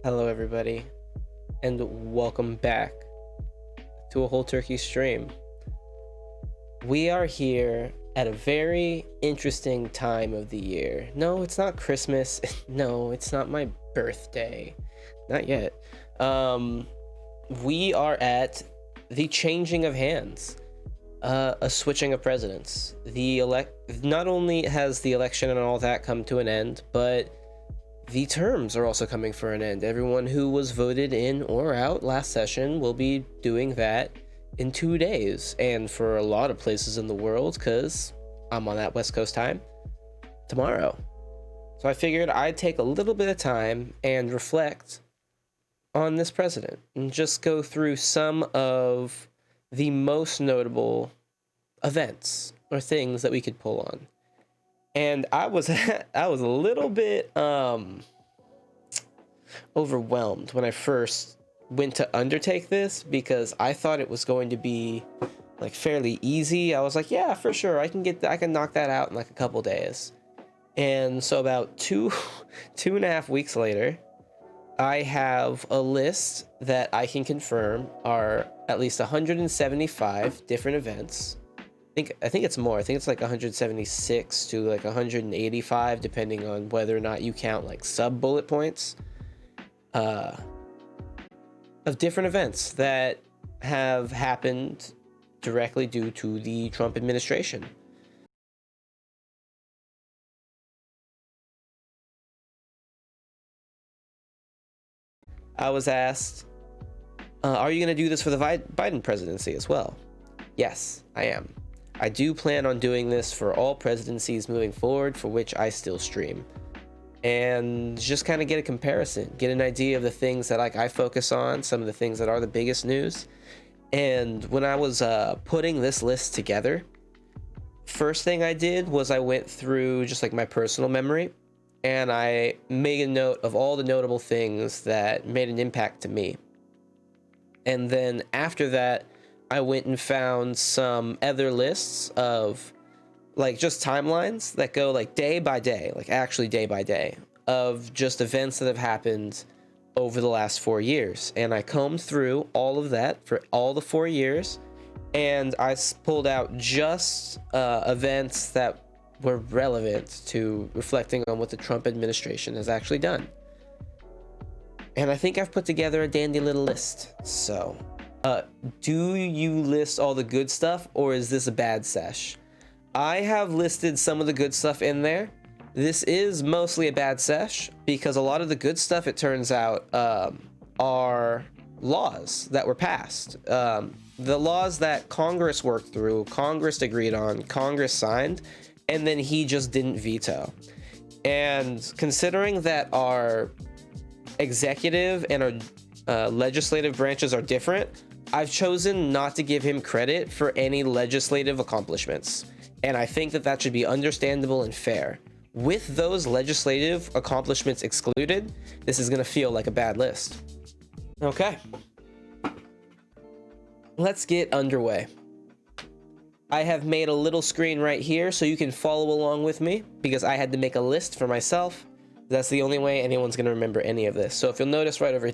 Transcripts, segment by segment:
Hello, everybody, and welcome back to a whole turkey stream. We are here at a very interesting time of the year. No, it's not Christmas. No, it's not my birthday. Not yet. We are at the changing of hands, a switching of presidents. Not only has the election and all that come to an end, but the terms are also coming for an end. Everyone who was voted in or out last session will be doing that in 2 days. And for a lot of places in the world, because I'm on that West Coast time, tomorrow. So I figured I'd take a little bit of time and reflect on this president and just go through some of the most notable events or things that we could pull on. And I was a little bit overwhelmed when I first went to undertake this, because I thought it was going to be like fairly easy. I was like, yeah, for sure, I can knock that out in like a couple days. And so about two and a half weeks later, I have a list that I can confirm are at least 175 different events. I think it's more. I think it's like 176 to like 185, depending on whether or not you count like sub bullet points of different events that have happened directly due to the Trump administration. I was asked, are you going to do this for the Biden presidency as well? Yes, I am. I do plan on doing this for all presidencies moving forward, for which I still stream. And just kind of get a comparison, get an idea of the things that I focus on, some of the things that are the biggest news. And when I was putting this list together, first thing I did was I went through just like my personal memory, and I made a note of all the notable things that made an impact to me. And then after that, I went and found some other lists of like just timelines that go like day by day, like actually day by day, of just events that have happened over the last 4 years. And I combed through all of that for all the 4 years, and I pulled out just events that were relevant to reflecting on what the Trump administration has actually done. And I think I've put together a dandy little list. So do you list all the good stuff, or is this a bad sesh? I have listed some of the good stuff in there. This is mostly a bad sesh, because a lot of the good stuff, it turns out, are laws that were passed. The laws that Congress worked through, Congress agreed on, Congress signed, and then he just didn't veto. And considering that our executive and our legislative branches are different, I've chosen not to give him credit for any legislative accomplishments. And I think that that should be understandable and fair. With those legislative accomplishments excluded, this is going to feel like a bad list. Okay. Let's get underway. I have made a little screen right here so you can follow along with me, because I had to make a list for myself. That's the only way anyone's going to remember any of this. So if you'll notice right over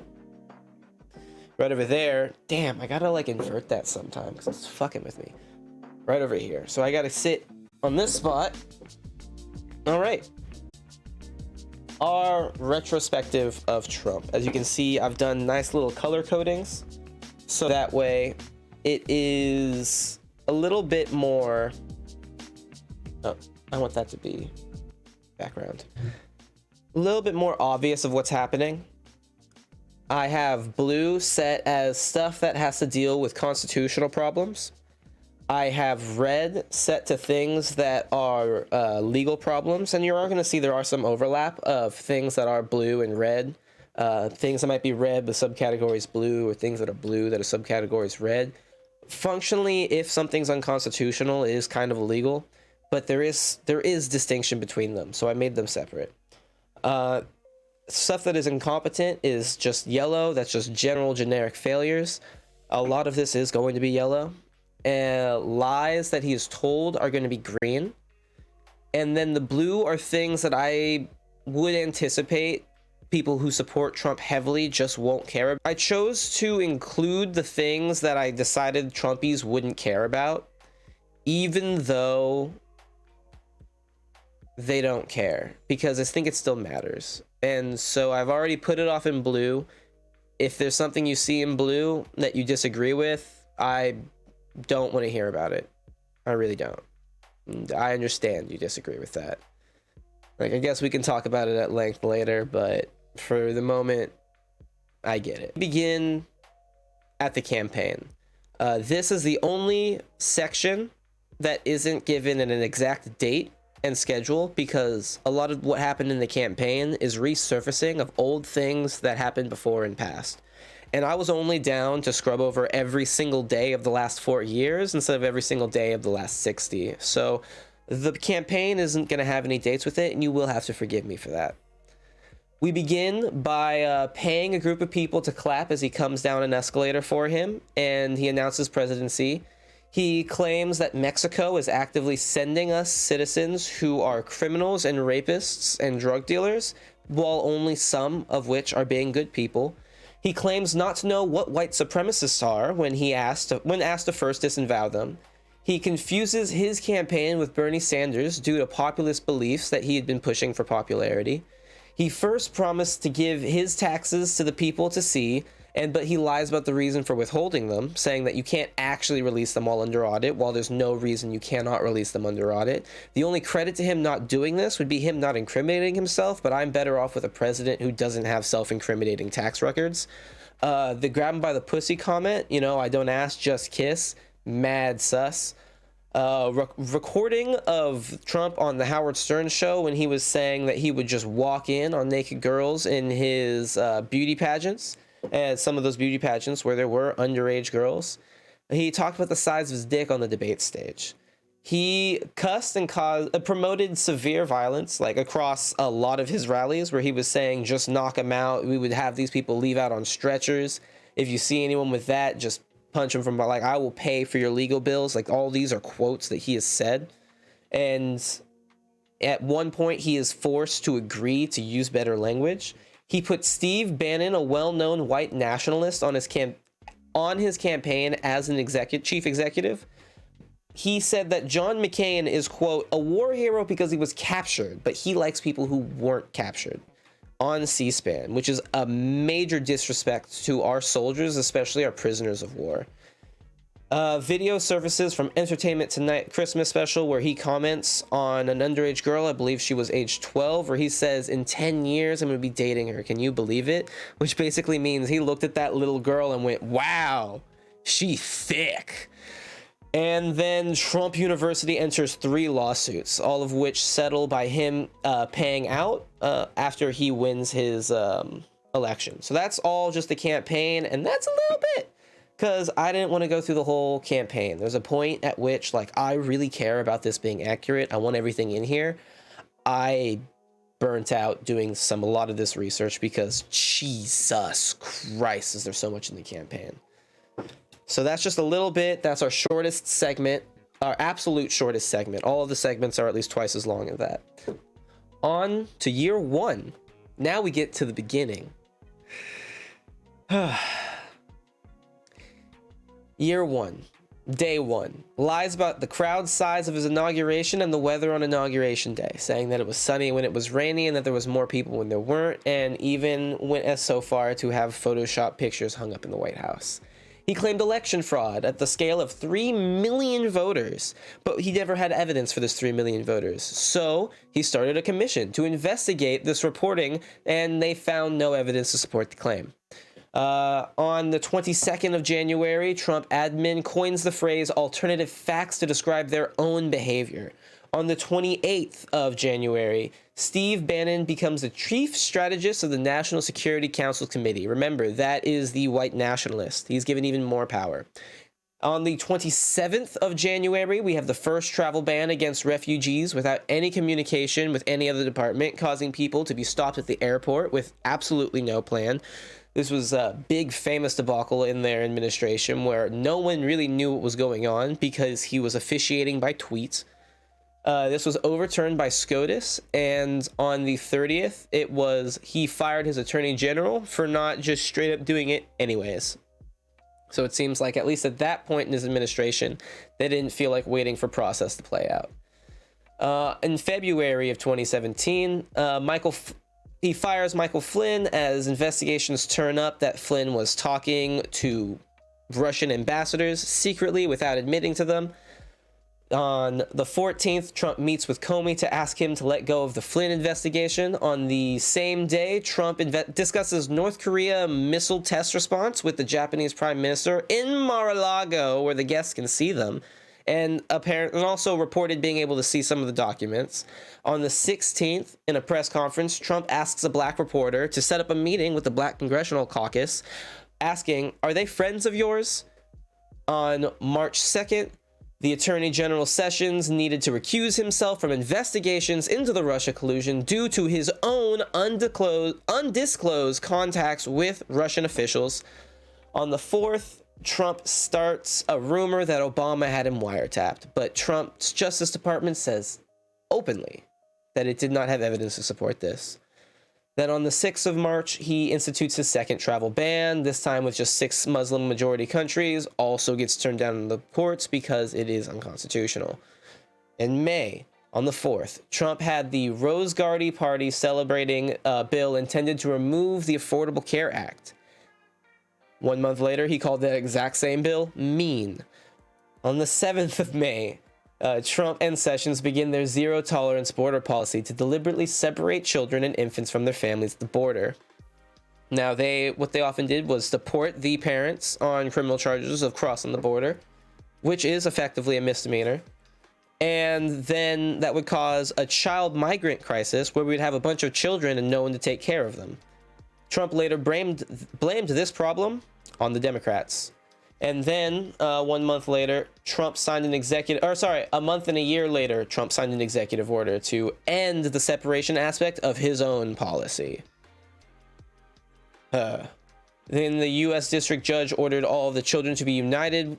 there, damn, I gotta like invert that sometime because it's fucking with me. Right over here. So I gotta sit on this spot. All right. Our retrospective of Trump. As you can see, I've done nice little color codings, so that way it is a little bit more. Oh, I want that to be background. A little bit more obvious of what's happening. I have blue set as stuff that has to deal with constitutional problems. I have red set to things that are legal problems, and you are going to see there are some overlap of things that are blue and red. Things that might be red with subcategories blue, or things that are blue that are subcategories red. Functionally, if something's unconstitutional, it is kind of illegal, but there is distinction between them, so I made them separate. Stuff that is incompetent is just yellow. That's just general generic failures. A lot of this is going to be yellow. Lies that he is told are going to be green. And then the blue are things that I would anticipate people who support Trump heavily just won't care. I chose to include the things that I decided Trumpies wouldn't care about, even though they don't care, because I think it still matters. And so I've already put it off in blue. If there's something you see in blue that you disagree with, I don't want to hear about it. I really don't. I understand you disagree with that. Like, I guess we can talk about it at length later, but for the moment, I get it. Begin at the campaign. This is the only section that isn't given an exact date and schedule, because a lot of what happened in the campaign is resurfacing of old things that happened before and past. And I was only down to scrub over every single day of the last 4 years instead of every single day of the last 60. So the campaign isn't going to have any dates with it, and you will have to forgive me for that. We begin by paying a group of people to clap as he comes down an escalator for him, and he announces presidency. He claims that Mexico is actively sending us citizens who are criminals and rapists and drug dealers, while only some of which are being good people. He claims not to know what white supremacists are when asked to first disavow them. He confuses his campaign with Bernie Sanders due to populist beliefs that he had been pushing for popularity. He first promised to give his taxes to the people to see, but he lies about the reason for withholding them, saying that you can't actually release them all under audit, while there's no reason you cannot release them under audit. The only credit to him not doing this would be him not incriminating himself, but I'm better off with a president who doesn't have self-incriminating tax records. The grab him by the pussy comment, I don't ask, just kiss, mad sus. Recording of Trump on the Howard Stern show when he was saying that he would just walk in on naked girls in his beauty pageants, and some of those beauty pageants where there were underage girls. He talked about the size of his dick on the debate stage. He cussed and promoted severe violence, like across a lot of his rallies, where he was saying, just knock them out. We would have these people leave out on stretchers. If you see anyone with that, just punch him from, like, I will pay for your legal bills. Like, all these are quotes that he has said. And at one point, he is forced to agree to use better language. He put Steve Bannon, a well-known white nationalist, on his campaign as an chief executive. He said that John McCain is, quote, a war hero because he was captured, but he likes people who weren't captured, on C-SPAN, which is a major disrespect to our soldiers, especially our prisoners of war. Video surfaces from Entertainment Tonight Christmas special where he comments on an underage girl, I believe she was age 12, where he says, in 10 years, I'm going to be dating her. Can you believe it? Which basically means he looked at that little girl and went, wow, she thick. And then Trump University enters 3 lawsuits, all of which settle by him paying out after he wins his election. So that's all just the campaign, and that's a little bit, because I didn't want to go through the whole campaign. There's a point at which, like, I really care about this being accurate. I want everything in here. I burnt out doing a lot of this research because Jesus Christ, is there so much in the campaign. So that's just a little bit. That's our shortest segment, our absolute shortest segment. All of the segments are at least twice as long as that. On to year 1. Now we get to the beginning. Year 1, day 1. Lies about the crowd size of his inauguration and the weather on inauguration day, saying that it was sunny when it was rainy and that there was more people when there weren't, and even went as so far to have Photoshop pictures hung up in the White House. He claimed election fraud at the scale of 3 million voters, but he never had evidence for this 3 million voters. So he started a commission to investigate this reporting, and they found no evidence to support the claim. On the 22nd of January, Trump admin coins the phrase alternative facts to describe their own behavior. On the 28th of January, Steve Bannon becomes the chief strategist of the National Security Council Committee. Remember, that is the white nationalist. He's given even more power. On the 27th of January, we have the first travel ban against refugees without any communication with any other department, causing people to be stopped at the airport with absolutely no plan. This was a big famous debacle in their administration where no one really knew what was going on because he was officiating by tweets. This was overturned by SCOTUS, and on the 30th, he fired his attorney general for not just straight up doing it anyways. So it seems like, at least at that point in his administration, they didn't feel like waiting for process to play out. In February of 2017, he fires Michael Flynn as investigations turn up that Flynn was talking to Russian ambassadors secretly without admitting to them. On the 14th, Trump meets with Comey to ask him to let go of the Flynn investigation. On the same day, Trump discusses North Korea missile test response with the Japanese Prime Minister in Mar-a-Lago, where the guests can see them, and also reported being able to see some of the documents. On the 16th, in a press conference, Trump asks a black reporter to set up a meeting with the Black Congressional Caucus, asking, "Are they friends of yours?" On March 2nd, the Attorney General Sessions needed to recuse himself from investigations into the Russia collusion due to his own undisclosed contacts with Russian officials. On the 4th, Trump starts a rumor that Obama had him wiretapped, but Trump's Justice Department says openly that it did not have evidence to support this. Then on the 6th of March, he institutes his second travel ban, this time with just 6 Muslim majority countries, also gets turned down in the courts because it is unconstitutional. In May, on the 4th, Trump had the Rose Garden party celebrating a bill intended to remove the Affordable Care Act. 1 month later, he called that exact same bill mean. On the 7th of May, Trump and Sessions begin their zero-tolerance border policy to deliberately separate children and infants from their families at the border. Now, what they often did was deport the parents on criminal charges of crossing the border, which is effectively a misdemeanor. And then that would cause a child migrant crisis where we'd have a bunch of children and no one to take care of them. Trump later blamed this problem on the Democrats. And then 1 month later, a month and a year later, Trump signed an executive order to end the separation aspect of his own policy. Then the U.S. District Judge ordered all of the children to be united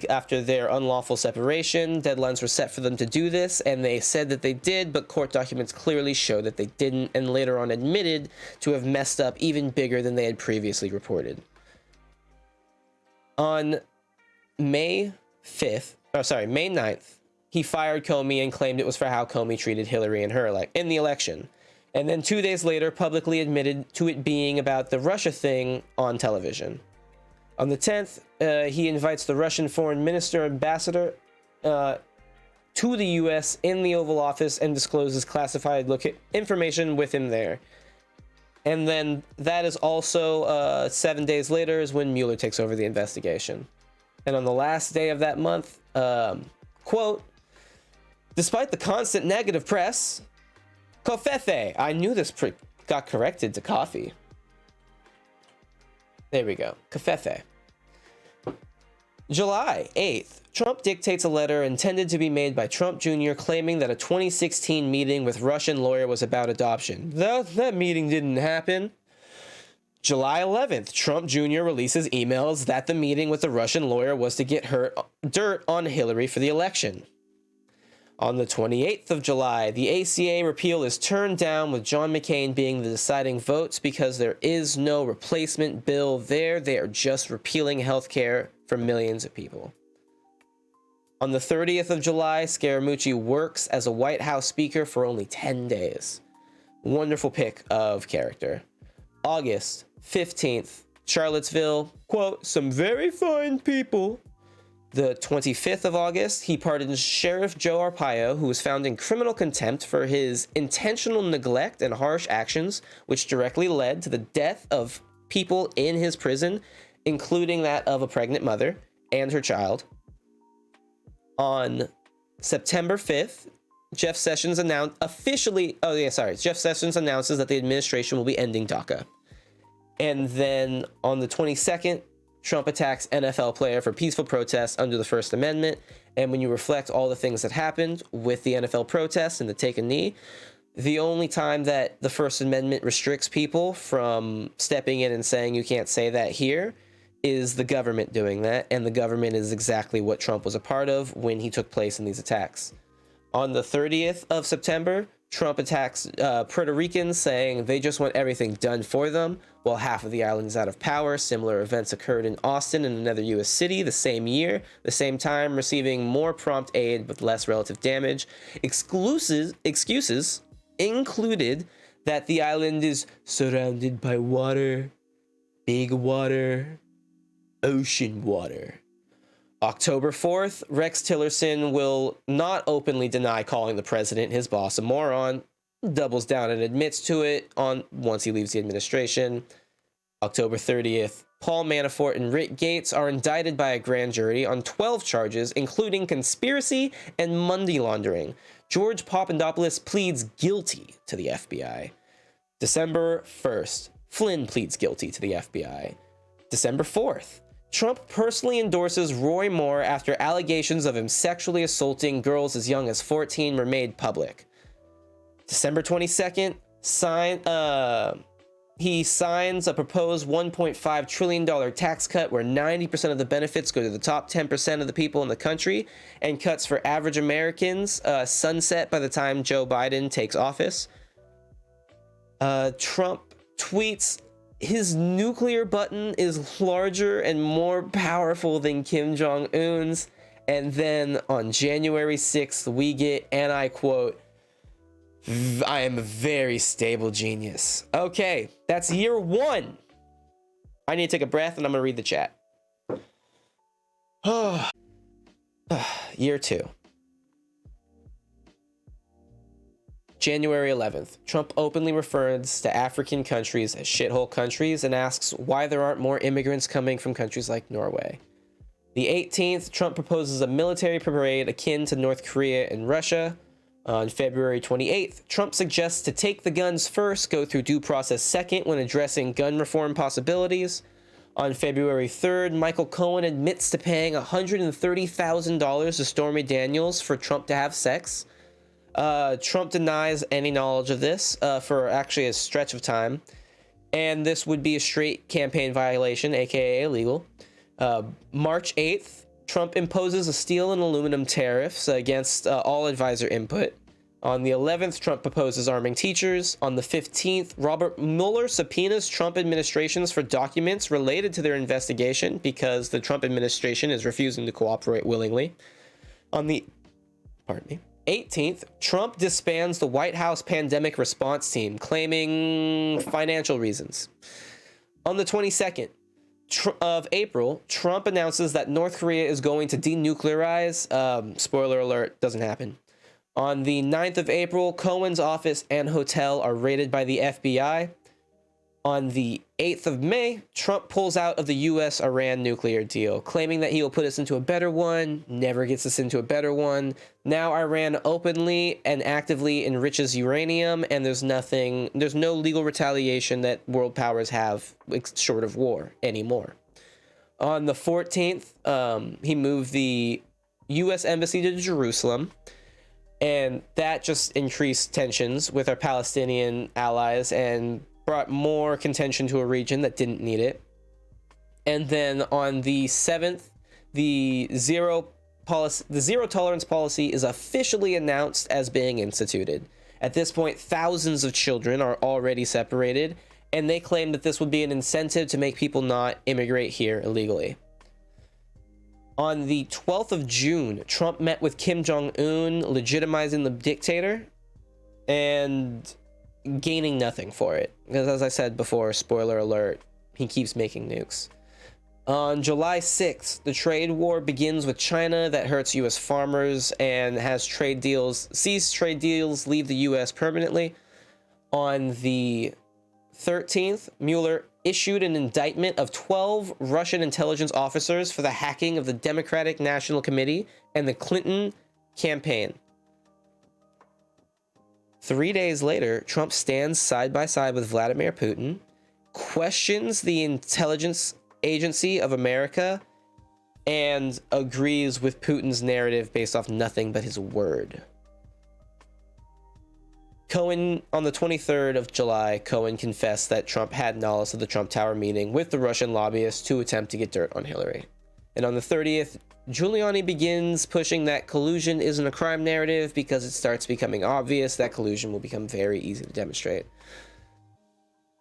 after their unlawful separation. Deadlines were set for them to do this, and they said that they did, but court documents clearly show that they didn't, and later on admitted to have messed up even bigger than they had previously reported. On May 9th, he fired Comey and claimed it was for how Comey treated Hillary in the election. And then 2 days later, publicly admitted to it being about the Russia thing on television. On the 10th, he invites the Russian foreign minister ambassador to the U.S. in the Oval Office and discloses classified information with him there. And then that is also 7 days later is when Mueller takes over the investigation. And on the last day of that month, quote, "Despite the constant negative press, covfefe," I knew this got corrected to coffee. There we go, covfefe. July 8th, Trump dictates a letter intended to be made by Trump Jr. claiming that a 2016 meeting with Russian lawyer was about adoption. That meeting didn't happen. July 11th, Trump Jr. releases emails that the meeting with the Russian lawyer was to get dirt on Hillary for the election. On the 28th of July, the ACA repeal is turned down, with John McCain being the deciding votes because there is no replacement bill there. They are just repealing health care for millions of people. On the 30th of July, Scaramucci works as a White House speaker for only 10 days. Wonderful pick of character. August 15th, Charlottesville, quote, "some very fine people." The 25th of August, he pardons Sheriff Joe Arpaio, who was found in criminal contempt for his intentional neglect and harsh actions, which directly led to the death of people in his prison, including that of a pregnant mother and her child. On September 5th, Jeff Sessions announces that the administration will be ending DACA. And then on the 22nd, Trump attacks NFL player for peaceful protests under the First Amendment. And when you reflect all the things that happened with the NFL protests and the take a knee, the only time that the First Amendment restricts people from stepping in and saying you can't say that here is the government doing that. And the government is exactly what Trump was a part of when he took place in these attacks. On the 30th of September, Trump attacks Puerto Ricans, saying they just want everything done for them, while half of the island is out of power. Similar events occurred in Austin and another U.S. city the same year, the same time, receiving more prompt aid with less relative damage. Excuses included that the island is surrounded by water, big water, ocean water. October 4th, Rex Tillerson will not openly deny calling the president, his boss, a moron, doubles down and admits to it once he leaves the administration. October 30th, Paul Manafort and Rick Gates are indicted by a grand jury on 12 charges, including conspiracy and money laundering. George Papadopoulos pleads guilty to the FBI. December 1st, Flynn pleads guilty to the FBI. December 4th, Trump personally endorses Roy Moore after allegations of him sexually assaulting girls as young as 14 were made public. December 22nd, he signs a proposed $1.5 trillion tax cut where 90% of the benefits go to the top 10% of the people in the country, and cuts for average Americans sunset by the time Joe Biden takes office. Trump tweets, his nuclear button is larger and more powerful than Kim Jong-un's. And then on January 6th, we get, and I quote, I am a very stable genius. Okay, that's year one. I need to take a breath and I'm going to read the chat. Year two. January 11th, Trump openly refers to African countries as shithole countries and asks why there aren't more immigrants coming from countries like Norway. The 18th, Trump proposes a military parade akin to North Korea and Russia. On February 28th, Trump suggests to take the guns first, go through due process second when addressing gun reform possibilities. On February 3rd, Michael Cohen admits to paying $130,000 to Stormy Daniels for Trump to have sex. Trump denies any knowledge of this for actually a stretch of time, and this would be a straight campaign violation, aka illegal. March 8th, Trump imposes a steel and aluminum tariffs against all advisor input. On the 11th, Trump proposes arming teachers. On the 15th, Robert Mueller subpoenas Trump administrations for documents related to their investigation because the Trump administration is refusing to cooperate willingly. On the 18th, Trump disbands the White House pandemic response team, claiming financial reasons. On the 22nd of April, Trump announces that North Korea is going to denuclearize. Spoiler alert, doesn't happen. On the 9th of April, Cohen's office and hotel are raided by the FBI. On the 8th of May, Trump pulls out of the U.S.-Iran nuclear deal, claiming that he will put us into a better one, never gets us into a better one. Now Iran openly and actively enriches uranium, and there's no legal retaliation that world powers have short of war anymore. On the 14th, he moved the U.S. embassy to Jerusalem, and that just increased tensions with our Palestinian allies and brought more contention to a region that didn't need it. And then on the 7th, the zero tolerance policy is officially announced as being instituted. At this point, thousands of children are already separated, and they claim that this would be an incentive to make people not immigrate here illegally. On the 12th of June, Trump met with Kim Jong-un, legitimizing the dictator, and gaining nothing for it. Because as I said before, spoiler alert, he keeps making nukes. On July 6th, the trade war begins with China that hurts U.S. farmers and sees trade deals leave the U.S. permanently. On the 13th, Mueller issued an indictment of 12 Russian intelligence officers for the hacking of the Democratic National Committee and the Clinton campaign. 3 days later, Trump stands side by side with Vladimir Putin, questions the intelligence agency of America, and agrees with Putin's narrative based off nothing but his word. Cohen, on the 23rd of July, Cohen confessed that Trump had knowledge of the Trump Tower meeting with the Russian lobbyists to attempt to get dirt on Hillary. And on the 30th Giuliani begins pushing that collusion isn't a crime narrative because it starts becoming obvious that collusion will become very easy to demonstrate.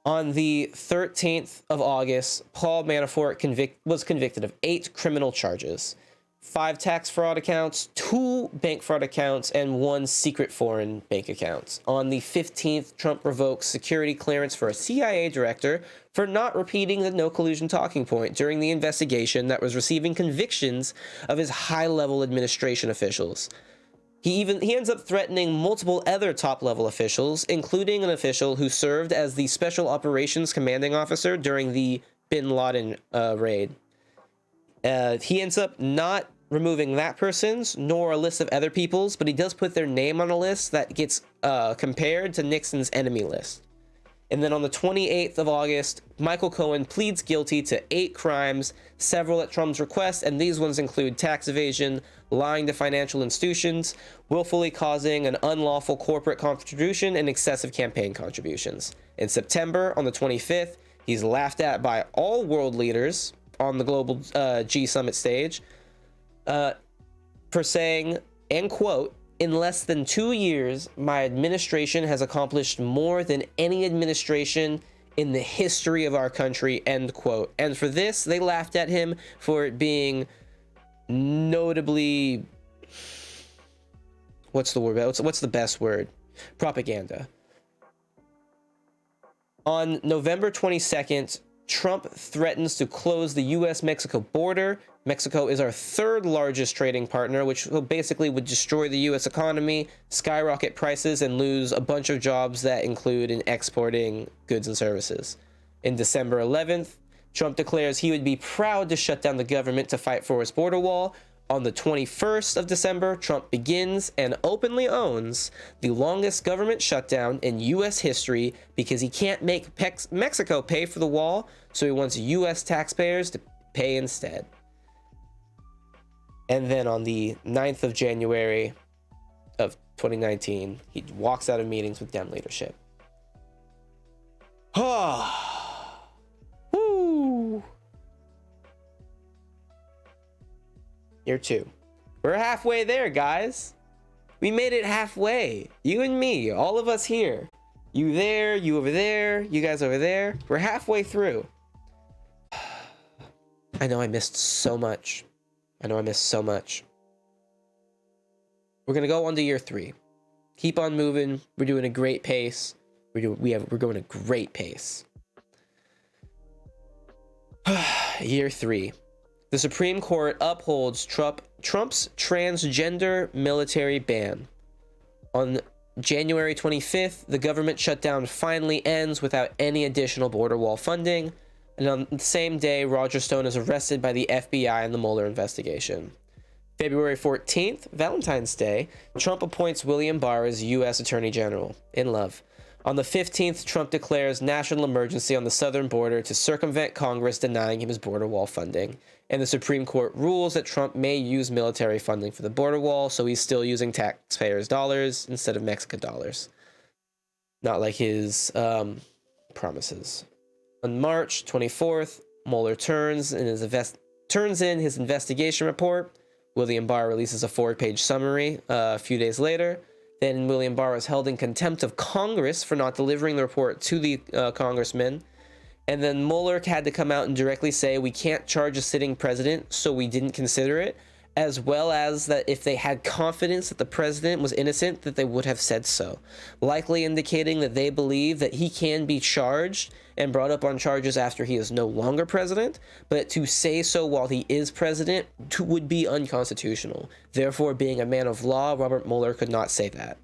On the 13th of August, Paul Manafort was convicted of 8 criminal charges, 5 tax fraud accounts, 2 bank fraud accounts, and 1 secret foreign bank account. On the 15th, Trump revokes security clearance for a CIA director for not repeating the no collusion talking point during the investigation that was receiving convictions of his high-level administration officials. He ends up threatening multiple other top-level officials, including an official who served as the Special Operations Commanding Officer during the Bin Laden raid. He ends up not removing that person's, nor a list of other people's, but he does put their name on a list that gets compared to Nixon's enemy list. And then on the 28th of August, Michael Cohen pleads guilty to 8 crimes, several at Trump's request, and these ones include tax evasion, lying to financial institutions, willfully causing an unlawful corporate contribution, and excessive campaign contributions. In September, on the 25th, he's laughed at by all world leaders on the global G Summit stage for saying, and quote, "In less than 2 years, my administration has accomplished more than any administration in the history of our country," end quote. And for this, they laughed at him for it being notably, what's the word? What's the best word? Propaganda. On November 22nd, Trump threatens to close the U.S.-Mexico border. Mexico is our 3rd largest trading partner, which basically would destroy the U.S. economy, skyrocket prices, and lose a bunch of jobs that include in exporting goods and services. In December 11th, Trump declares he would be proud to shut down the government to fight for his border wall. On the 21st of December, Trump begins and openly owns the longest government shutdown in U.S. history because he can't make Mexico pay for the wall, so he wants U.S. taxpayers to pay instead. And then on the 9th of January of 2019, he walks out of meetings with Dem leadership. Woo! Year 2. We're halfway there, guys. We made it halfway. You and me, all of us here. You there, you over there, you guys over there. We're halfway through. I know I missed so much. We're gonna go on to year 3. Keep on moving. We're doing a great pace. We're going a great pace. Year 3. The Supreme Court upholds Trump's transgender military ban. On January 25th, the government shutdown finally ends without any additional border wall funding. And on the same day, Roger Stone is arrested by the FBI in the Mueller investigation. February 14th, Valentine's Day, Trump appoints William Barr as U.S. Attorney General. In love. On the 15th, Trump declares national emergency on the southern border to circumvent Congress denying him his border wall funding. And the Supreme Court rules that Trump may use military funding for the border wall, so he's still using taxpayers' dollars instead of Mexican dollars. Not like his promises. On March 24th, Mueller turns in his investigation report. William Barr releases a 4-page summary a few days later. Then William Barr was held in contempt of Congress for not delivering the report to the congressman. And then Mueller had to come out and directly say, we can't charge a sitting president, so we didn't consider it, as well as that if they had confidence that the president was innocent, that they would have said so, likely indicating that they believe that he can be charged and brought up on charges after he is no longer president, but to say so while he is president would be unconstitutional. Therefore, being a man of law, Robert Mueller could not say that.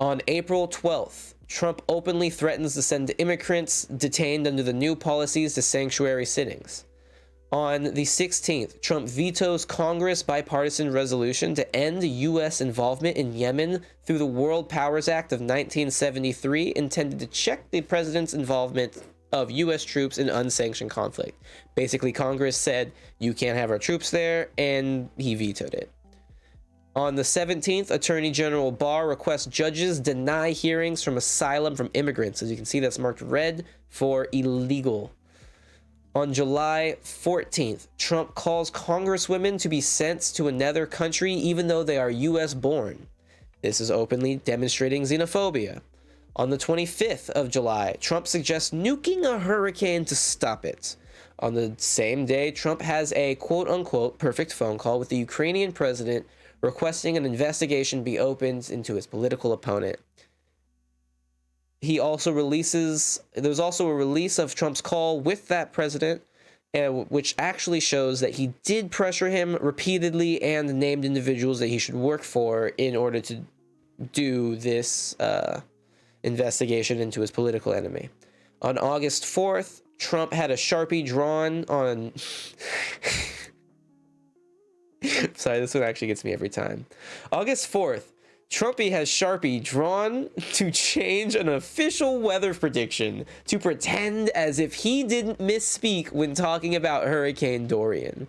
On April 12th, Trump openly threatens to send immigrants detained under the new policies to sanctuary sittings. On the 16th, Trump vetoes Congress bipartisan resolution to end U.S. involvement in Yemen through the World Powers Act of 1973, intended to check the president's involvement of U.S. troops in unsanctioned conflict. Basically, Congress said, you can't have our troops there, and he vetoed it. On the 17th, Attorney General Barr requests judges deny hearings from asylum from immigrants. As you can see, that's marked red for illegal. On July 14th, Trump calls congresswomen to be sent to another country even though they are US born. This is openly demonstrating xenophobia. On the 25th of July, Trump suggests nuking a hurricane to stop it. On the same day, Trump has a quote-unquote perfect phone call with the Ukrainian president requesting an investigation be opened into his political opponent. There's also a release of Trump's call with that president, which actually shows that he did pressure him repeatedly and named individuals that he should work for in order to do this investigation into his political enemy. On August 4th, Trump had a Sharpie drawn on... Sorry, this one actually gets me every time. August 4th, Trumpy has Sharpie drawn to change an official weather prediction to pretend as if he didn't misspeak when talking about Hurricane Dorian.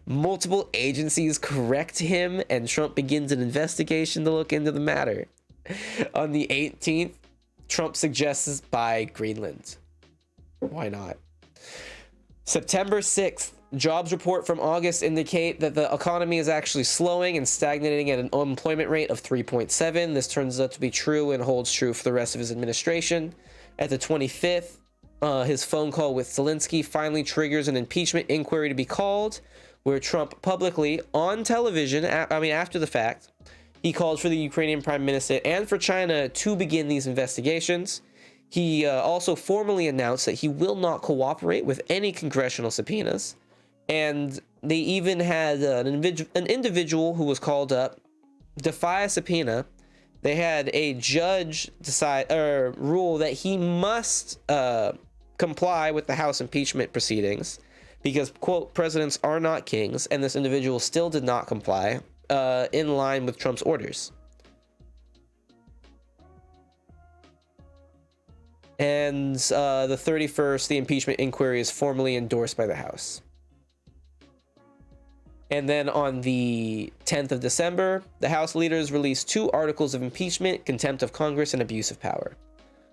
Multiple agencies correct him, and Trump begins an investigation to look into the matter. On the 18th, Trump suggests buy Greenland. Why not? September 6th, jobs report from August indicate that the economy is actually slowing and stagnating at an unemployment rate of 3.7. This turns out to be true and holds true for the rest of his administration. At the 25th, his phone call with Zelensky finally triggers an impeachment inquiry to be called, where Trump publicly, on television, after the fact, he called for the Ukrainian prime minister and for China to begin these investigations. He also formally announced that he will not cooperate with any congressional subpoenas. And they even had an individual who was called up defy a subpoena. They had a judge rule that he must comply with the House impeachment proceedings because, quote, presidents are not kings, and this individual still did not comply in line with Trump's orders. And the 31st, the impeachment inquiry is formally endorsed by the House. And then on the 10th of December, the House leaders released 2 articles of impeachment, contempt of Congress, and abuse of power.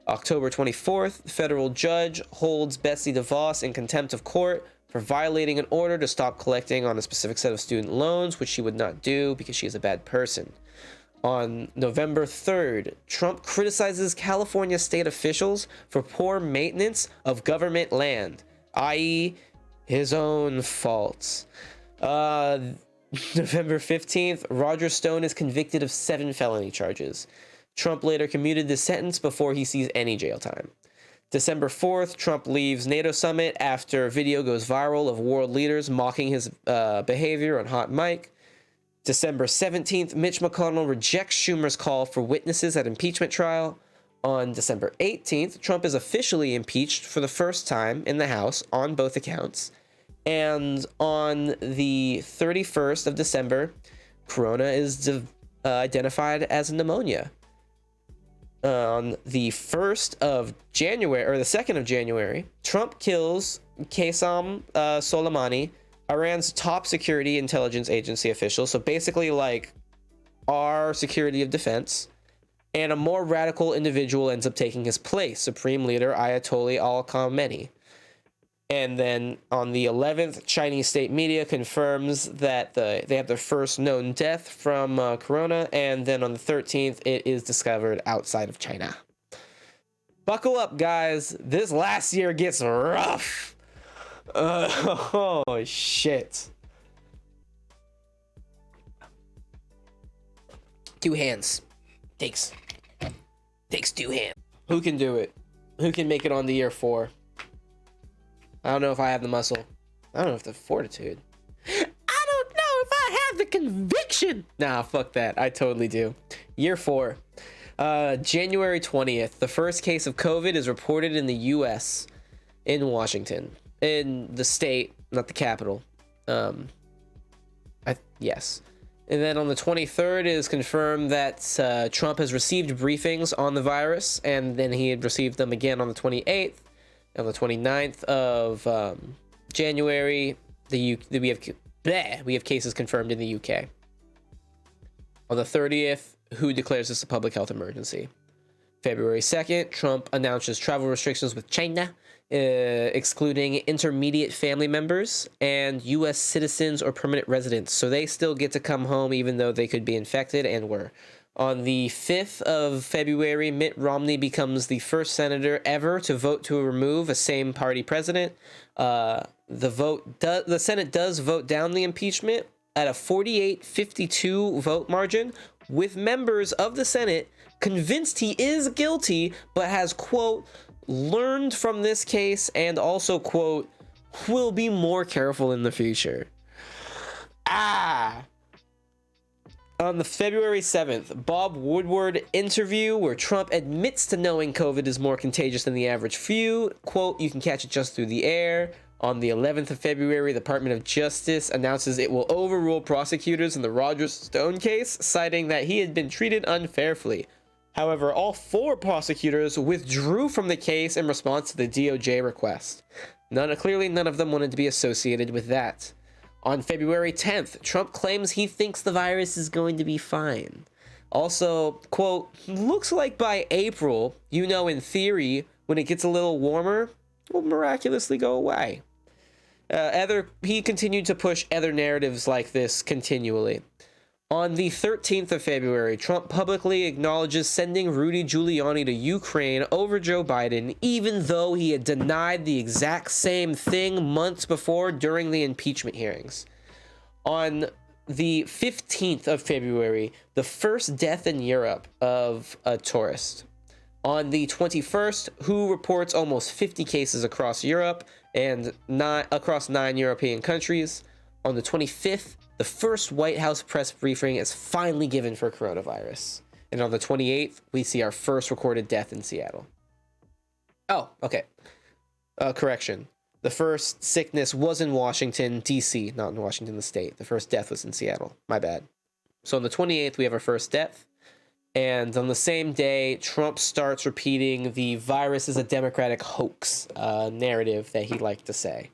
October 24th, the federal judge holds Betsy DeVos in contempt of court for violating an order to stop collecting on a specific set of student loans, which she would not do because she is a bad person. On November 3rd, Trump criticizes California state officials for poor maintenance of government land, i.e., his own faults. November 15th, Roger Stone is convicted of 7 felony charges. Trump later commuted the sentence before he sees any jail time. December 4th, Trump leaves NATO summit after a video goes viral of world leaders mocking his behavior on hot mic. December 17th, Mitch McConnell rejects Schumer's call for witnesses at impeachment trial. On December 18th, Trump is officially impeached for the first time in the House on both accounts. And on the 31st of December, corona is identified as pneumonia. On the 1st of January, or the 2nd of January, Trump kills Qasem Soleimani, Iran's top security intelligence agency official. So basically like our security of defense. And a more radical individual ends up taking his place, Supreme Leader Ayatollah Ali Khamenei. And then on the 11th, Chinese state media confirms that they have their first known death from corona. And then on the 13th, it is discovered outside of China. Buckle up, guys. This last year gets rough. Oh, shit. 2 hands. Takes 2 hands. Who can do it? Who can make it on to year 4? I don't know if I have the muscle. I don't know if the fortitude. I don't know if I have the conviction. Nah, fuck that. I totally do. Year 4. January 20th. The first case of COVID is reported in the U.S. in Washington. In the state, not the capital. Yes. And then on the 23rd, it is confirmed that Trump has received briefings on the virus, and then he had received them again on the 28th. On the 29th of January, we have cases confirmed in the UK. On the 30th, WHO declares this a public health emergency. February 2nd, Trump announces travel restrictions with China. excluding intermediate family members and U.S. citizens or permanent residents. So they still get to come home even though they could be infected and were. On the 5th of February, Mitt Romney becomes the first senator ever to vote to remove a same party president. The Senate does vote down the impeachment at a 48-52 vote margin, with members of the Senate convinced he is guilty, but has, quote, learned from this case and also, quote, will be more careful in the future. On the February 7th, Bob Woodward interview where Trump admits to knowing COVID is more contagious than the average few. Quote, you can catch it just through the air. On the 11th of February, the Department of Justice announces it will overrule prosecutors in the Roger Stone case, citing that he had been treated unfairly. However, all 4 prosecutors withdrew from the case in response to the DOJ request. Clearly, none of them wanted to be associated with that. On February 10th, Trump claims he thinks the virus is going to be fine. Also, quote, looks like by April, in theory, when it gets a little warmer, it will miraculously go away. He continued to push other narratives like this continually. On the 13th of February, Trump publicly acknowledges sending Rudy Giuliani to Ukraine over Joe Biden, even though he had denied the exact same thing months before during the impeachment hearings. On the 15th of February, the first death in Europe of a tourist. On the 21st, WHO reports almost 50 cases across Europe and across 9 European countries. On the 25th, the first White House press briefing is finally given for coronavirus. And on the 28th, we see our first recorded death in Seattle. Oh, okay. Correction. The first sickness was in Washington, D.C., not in Washington, the state. The first death was in Seattle. My bad. So on the 28th, we have our first death. And on the same day, Trump starts repeating the virus is a Democratic hoax narrative that he liked to say.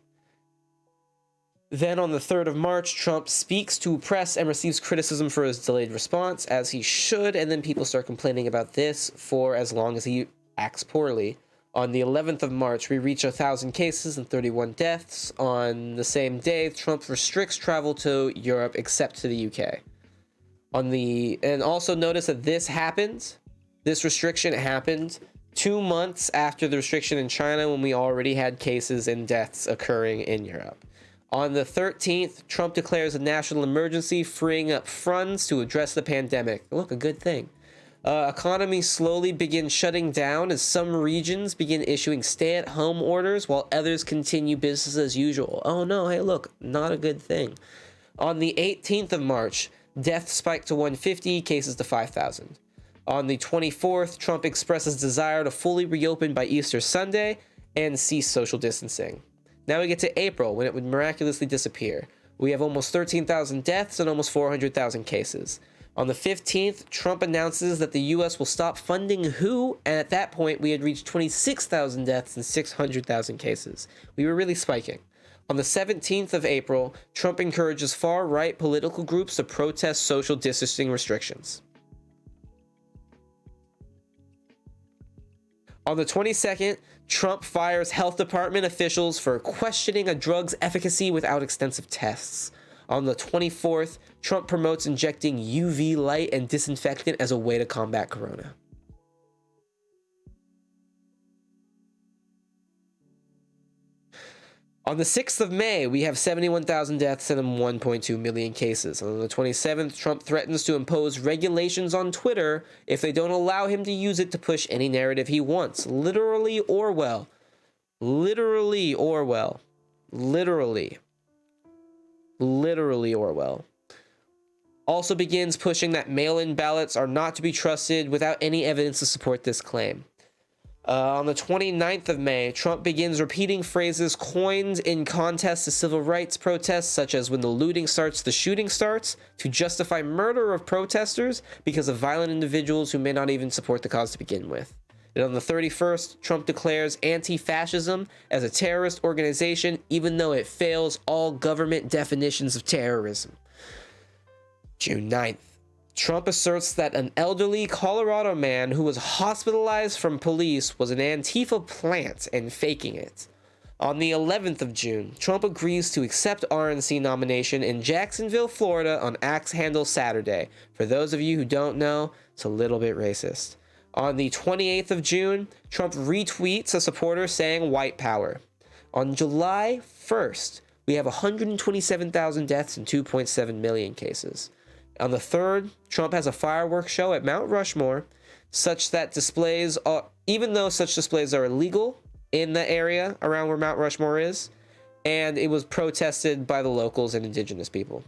Then on the 3rd of March, Trump speaks to press and receives criticism for his delayed response, as he should, and then people start complaining about this for as long as he acts poorly. On the 11th of March, we reach 1,000 cases and 31 deaths. On the same day, Trump restricts travel to Europe except to the UK. And also notice that this restriction happened 2 months after the restriction in China, when we already had cases and deaths occurring in Europe. On the 13th, Trump declares a national emergency, freeing up funds to address the pandemic. Look, a good thing. Economies slowly begin shutting down as some regions begin issuing stay-at-home orders while others continue business as usual. Oh no, hey look, not a good thing. On the 18th of March, deaths spike to 150, cases to 5,000. On the 24th, Trump expresses desire to fully reopen by Easter Sunday and cease social distancing. Now we get to April, when it would miraculously disappear. We have almost 13,000 deaths and almost 400,000 cases. On the 15th, Trump announces that the U.S. will stop funding WHO, and at that point, we had reached 26,000 deaths and 600,000 cases. We were really spiking. On the 17th of April, Trump encourages far-right political groups to protest social distancing restrictions. On the 22nd, Trump fires health department officials for questioning a drug's efficacy without extensive tests. On the 24th, Trump promotes injecting UV light and disinfectant as a way to combat corona. On the 6th of May, we have 71,000 deaths and 1.2 million cases. On the 27th, Trump threatens to impose regulations on Twitter if they don't allow him to use it to push any narrative he wants. Literally Orwell. Literally Orwell. Literally Orwell. Also begins pushing that mail-in ballots are not to be trusted without any evidence to support this claim. On the 29th of May, Trump begins repeating phrases coined in contests to civil rights protests, such as when the looting starts, the shooting starts, to justify murder of protesters because of violent individuals who may not even support the cause to begin with. And on the 31st, Trump declares anti-fascism as a terrorist organization, even though it fails all government definitions of terrorism. June 9th. Trump asserts that an elderly Colorado man who was hospitalized from police was an Antifa plant and faking it. On the 11th of June, Trump agrees to accept RNC nomination in Jacksonville, Florida on Axe Handle Saturday. For those of you who don't know, it's a little bit racist. On the 28th of June, Trump retweets a supporter saying white power. On July 1st, we have 127,000 deaths and 2.7 million cases. On the 3rd, Trump has a fireworks show at Mount Rushmore, even though such displays are illegal in the area around where Mount Rushmore is, and it was protested by the locals and indigenous people.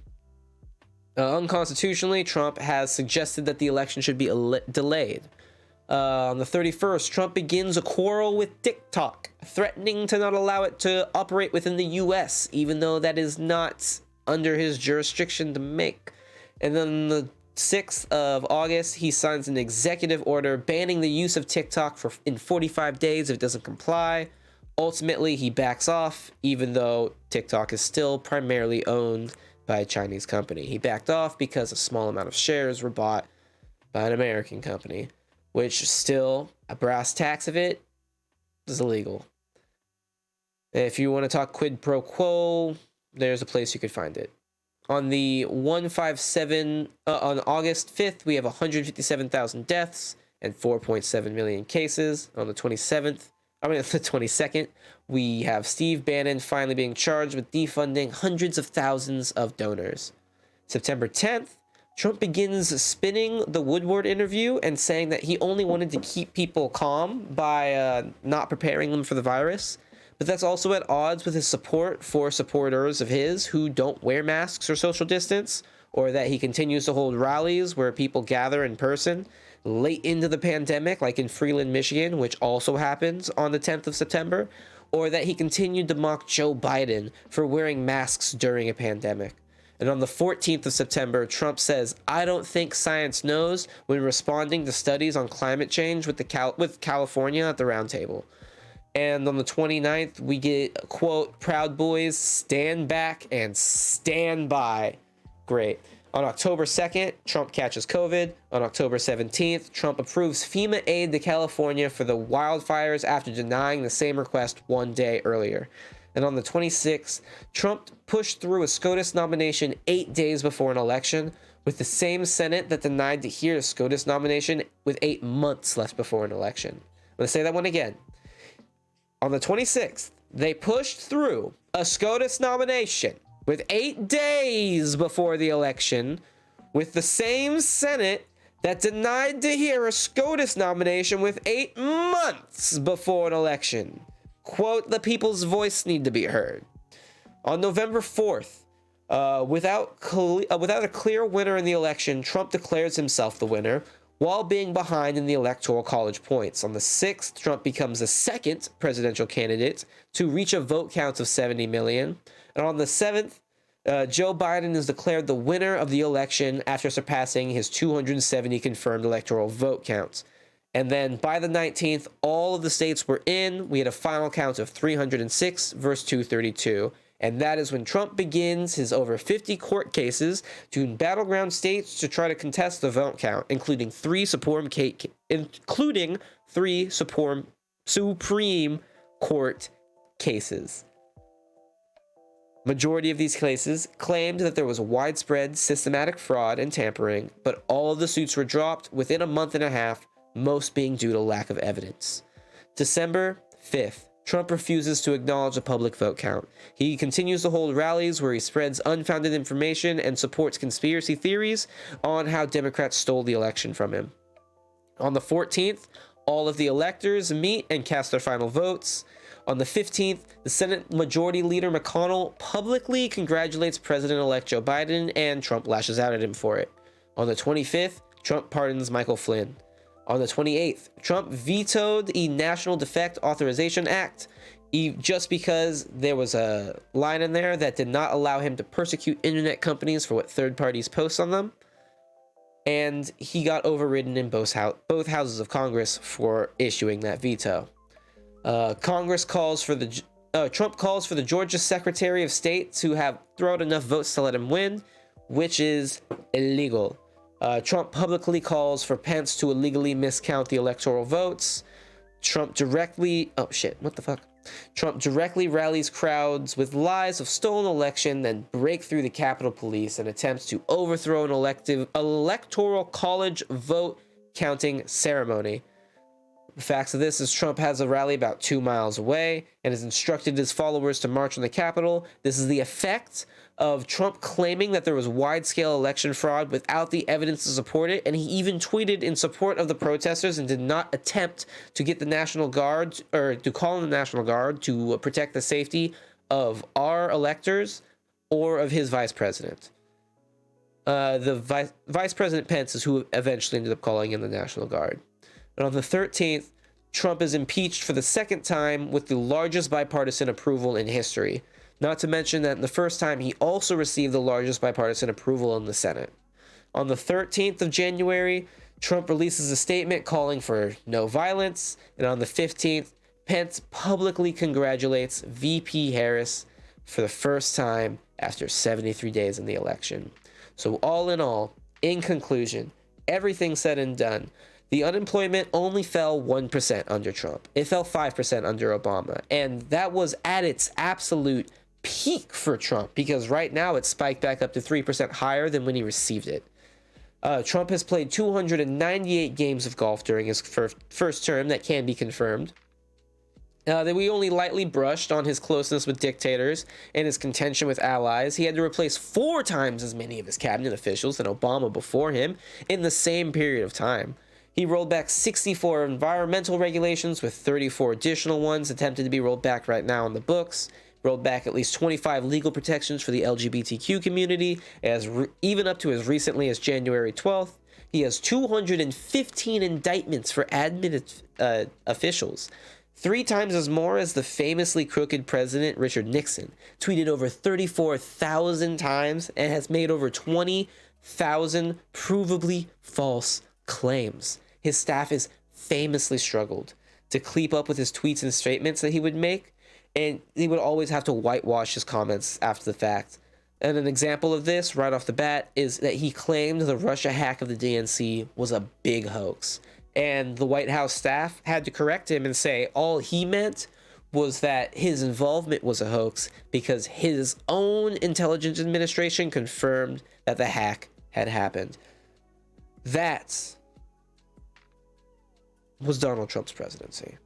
Unconstitutionally, Trump has suggested that the election should be delayed. On the 31st, Trump begins a quarrel with TikTok, threatening to not allow it to operate within the US, even though that is not under his jurisdiction to make. And then the 6th of August, he signs an executive order banning the use of TikTok in 45 days if it doesn't comply. Ultimately, he backs off, even though TikTok is still primarily owned by a Chinese company. He backed off because a small amount of shares were bought by an American company, which still, a brass tacks of it, is illegal. If you want to talk quid pro quo, there's a place you could find it. On the 157, on August 5th, we have 157,000 deaths and 4.7 million cases. On the 22nd, we have Steve Bannon finally being charged with defunding hundreds of thousands of donors. September 10th, Trump begins spinning the Woodward interview and saying that he only wanted to keep people calm by not preparing them for the virus. But that's also at odds with his support for supporters of his who don't wear masks or social distance, or that he continues to hold rallies where people gather in person late into the pandemic, like in Freeland, Michigan, which also happens on the 10th of September, or that he continued to mock Joe Biden for wearing masks during a pandemic. And on the 14th of September, Trump says, "I don't think science knows," when responding to studies on climate change with California at the roundtable. And on the 29th, we get, quote, "Proud Boys, stand back and stand by." Great. On October 2nd, Trump catches COVID. On October 17th, Trump approves FEMA aid to California for the wildfires after denying the same request one day earlier. And on the 26th, Trump pushed through a SCOTUS nomination 8 days before an election, with the same Senate that denied to hear a SCOTUS nomination with 8 months left before an election. I'm going to say that one again. On the 26th, they pushed through a SCOTUS nomination with 8 days before the election, with the same Senate that denied to hear a SCOTUS nomination with 8 months before an election. Quote, "The people's voice need to be heard." On November 4th, without a clear winner in the election, Trump declares himself the winner, while being behind in the Electoral College points. On the 6th, Trump becomes the second presidential candidate to reach a vote count of 70 million. And on the 7th, Joe Biden is declared the winner of the election after surpassing his 270 confirmed electoral vote counts. And then by the 19th, all of the states were in. We had a final count of 306 versus 232. And that is when Trump begins his over 50 court cases to battleground states to try to contest the vote count, including three Supreme Court cases. Majority of these cases claimed that there was widespread systematic fraud and tampering, but all of the suits were dropped within a month and a half, most being due to lack of evidence. December 5th. Trump refuses to acknowledge a public vote count. He continues to hold rallies where he spreads unfounded information and supports conspiracy theories on how Democrats stole the election from him. On the 14th, all of the electors meet and cast their final votes. On the 15th, the Senate Majority Leader McConnell publicly congratulates President-elect Joe Biden, and Trump lashes out at him for it. On the 25th, Trump pardons Michael Flynn. On the 28th, Trump vetoed the National Defect Authorization Act just because there was a line in there that did not allow him to persecute internet companies for what third parties post on them. And he got overridden in both houses of Congress for issuing that veto. Trump calls for the Georgia Secretary of State to have thrown enough votes to let him win, which is illegal. Trump publicly calls for Pence to illegally miscount the electoral votes. Trump directly rallies crowds with lies of stolen election, then break through the Capitol Police and attempts to overthrow an electoral college vote counting ceremony. The facts of this is Trump has a rally about 2 miles away and has instructed his followers to march on the Capitol. This is the effect of Trump claiming that there was wide-scale election fraud without the evidence to support it, and he even tweeted in support of the protesters and did not attempt to get the National Guard, or to call in the National Guard to protect the safety of our electors or of his vice president. The Vice President Pence is who eventually ended up calling in the National Guard. And on the 13th, Trump is impeached for the second time with the largest bipartisan approval in history. Not to mention that in the first time, he also received the largest bipartisan approval in the Senate. On the 13th of January, Trump releases a statement calling for no violence. And on the 15th, Pence publicly congratulates VP Harris for the first time after 73 days in the election. So all in all, in conclusion, everything said and done, the unemployment only fell 1% under Trump. It fell 5% under Obama. And that was at its absolute peak for Trump, because right now it's spiked back up to 3% higher than when he received it. Trump has played 298 games of golf during his first term. That can be confirmed. That we only lightly brushed on his closeness with dictators and his contention with allies. He had to replace 4 times as many of his cabinet officials than Obama before him in the same period of time. He rolled back 64 environmental regulations, with 34 additional ones attempted to be rolled back right now on the books. Rolled back at least 25 legal protections for the LGBTQ community, even up to as recently as January 12th. He has 215 indictments for admin officials, 3 times as more as the famously crooked president Richard Nixon. Tweeted over 34,000 times and has made over 20,000 provably false claims. His staff has famously struggled to keep up with his tweets and statements that he would make, and he would always have to whitewash his comments after the fact. And an example of this, right off the bat, is that he claimed the Russia hack of the DNC was a big hoax. And the White House staff had to correct him and say all he meant was that his involvement was a hoax because his own intelligence administration confirmed that the hack had happened. That was Donald Trump's presidency.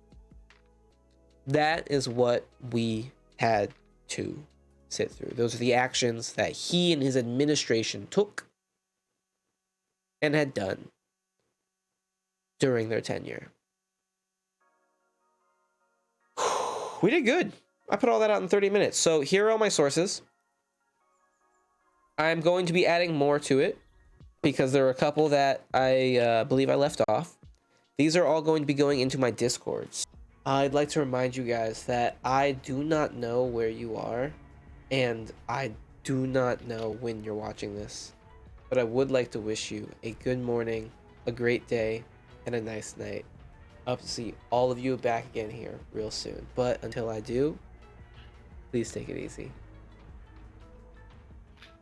That is what we had to sit through. Those are the actions that he and his administration took and had done during their tenure. We did good. I put all that out in 30 minutes. So here are all my sources. I'm going to be adding more to it because there are a couple that I believe I left off. These are all going to be going into my Discords. I'd like to remind you guys that I do not know where you are, and I do not know when you're watching this, but I would like to wish you a good morning, a great day, and a nice night. I'll see all of you back again here real soon. But until I do, please take it easy.